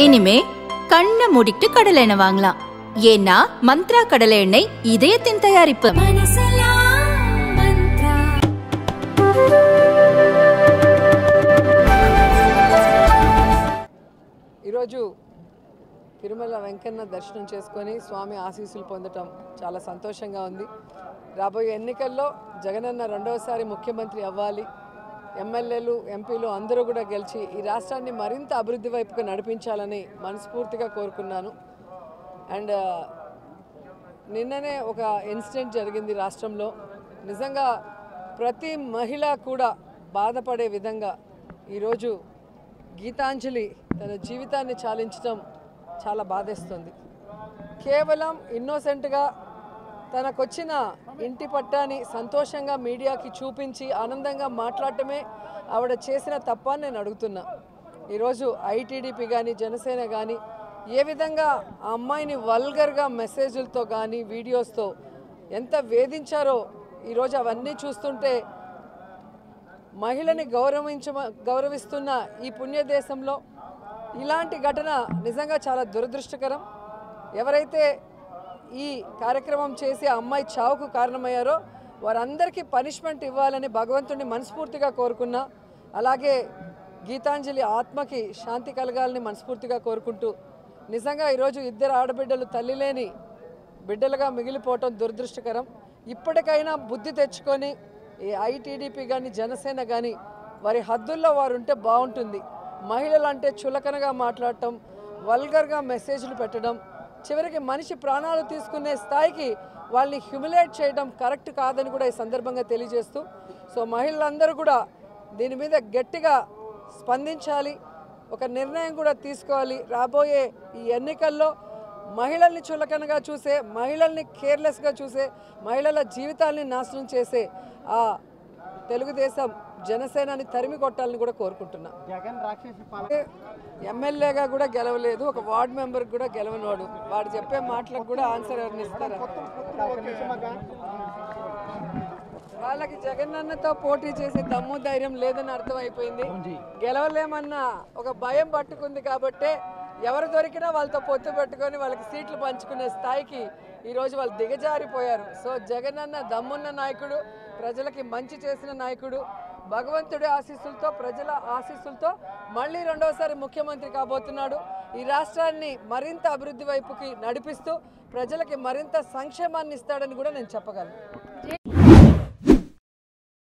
இனிமே கண்ணை மூடிட்டு கடலை எண்ணெய் வாங்கலாம். ஏன்னா மந்த்ரா கடலை எண்ணெய் இதயத்தின் தயாரிப்பு. ఈరోజు తిరుమల వెంకన్న దర్శనం చేసుకొని స్వామి ఆశీస్సులు పొందటం చాలా సంతోషంగా ఉంది. రాబోయే ఎన్నికల్లో జగనన్న రెండవసారి ముఖ్యమంత్రి అవ్వాలి. ఎమ్మెల్యేలు ఎంపీలు అందరూ కూడా గెలిచి ఈ రాష్ట్రాన్ని మరింత అభివృద్ధి వైపుకు నడిపించాలని మనస్ఫూర్తిగా కోరుకున్నాను. అండ్ నిన్ననే ఒక ఇన్సిడెంట్ జరిగింది రాష్ట్రంలో. నిజంగా ప్రతి మహిళ కూడా బాధపడే విధంగా ఈరోజు గీతాంజలి తన జీవితాన్ని చాలించడం చాలా బాధేస్తుంది. కేవలం ఇన్నోసెంట్గా తనకొచ్చిన ఇంటి పట్టాని సంతోషంగా మీడియాకి చూపించి ఆనందంగా మాట్లాడటమే ఆవిడ చేసిన తప్ప అని నేను అడుగుతున్నా. ఈరోజు ఐటీడీపీ కానీ జనసేన కానీ ఏ విధంగా ఆ అమ్మాయిని వల్గర్గా మెసేజ్లతో కానీ వీడియోస్తో ఎంత వేధించారో ఈరోజు అవన్నీ చూస్తుంటే మహిళని గౌరవిస్తున్న ఈ పుణ్యదేశంలో ఇలాంటి ఘటన నిజంగా చాలా దురదృష్టకరం. ఎవరైతే ఈ కార్యక్రమం చేసి ఆ అమ్మాయి చావుకు కారణమయ్యారో వారందరికీ పనిష్మెంట్ ఇవ్వాలని భగవంతుడిని మనస్ఫూర్తిగా కోరుకున్నా. అలాగే గీతాంజలి ఆత్మకి శాంతి కలగాలని మనస్ఫూర్తిగా కోరుకుంటూ నిజంగా ఈరోజు ఇద్దరు ఆడబిడ్డలు తల్లి లేని బిడ్డలుగా మిగిలిపోవటం దురదృష్టకరం. ఇప్పటికైనా బుద్ధి తెచ్చుకొని ఈ ఐటీడీపీ కానీ జనసేన కానీ వారి హద్దుల్లో వారు ఉంటే బాగుంటుంది. మహిళలు అంటే చులకనగా మాట్లాడటం, వల్గర్గా మెసేజ్లు పెట్టడం, చివరికి మనిషి ప్రాణాలు తీసుకునే స్థాయికి వాళ్ళని హ్యూమిలేట్ చేయడం కరెక్ట్ కాదని కూడా ఈ సందర్భంగా తెలియజేస్తూ, సో మహిళలందరూ కూడా దీని మీద గట్టిగా స్పందించాలి, ఒక నిర్ణయం కూడా తీసుకోవాలి. రాబోయే ఈ ఎన్నికల్లో మహిళల్ని చులకనగా చూసే, మహిళల్ని కేర్లెస్గా చూసే, మహిళల జీవితాల్ని నాశనం చేసే ఆ తెలుగుదేశం జనసేనని తరిమి కొట్టాలని కూడా కోరుకుంటున్నా. ఎమ్మెల్యేగా కూడా గెలవలేదు, ఒక వార్డు మెంబర్ కూడా గెలవనోడు, వాడు చెప్పే మాటలకు కూడా ఆన్సర్ ఎవరిని ఇస్తారా? వాళ్ళకి జగనన్నతో పోటీ చేసే దమ్ము ధైర్యం లేదని అర్థమైపోయింది. గెలవలేమన్న ఒక భయం పట్టుకుంది కాబట్టి ఎవరు దొరికినా వాళ్ళతో పొత్తు పెట్టుకొని వాళ్ళకి సీట్లు పంచుకునే స్థాయికి ఈరోజు వాళ్ళు దిగజారిపోయారు. సో జగనన్న దమ్మున్న నాయకుడు, ప్రజలకి మంచి చేసిన నాయకుడు, భగవంతుడి ఆశీస్సులతో ప్రజల ఆశీస్సులతో మళ్ళీ రెండవసారి ముఖ్యమంత్రి కాబోతున్నాడు. ఈ రాష్ట్రాన్ని మరింత అభివృద్ధి వైపుకి నడిపిస్తూ ప్రజలకి మరింత సంక్షేమాన్ని ఇస్తాడని కూడా నేను చెప్పగలను.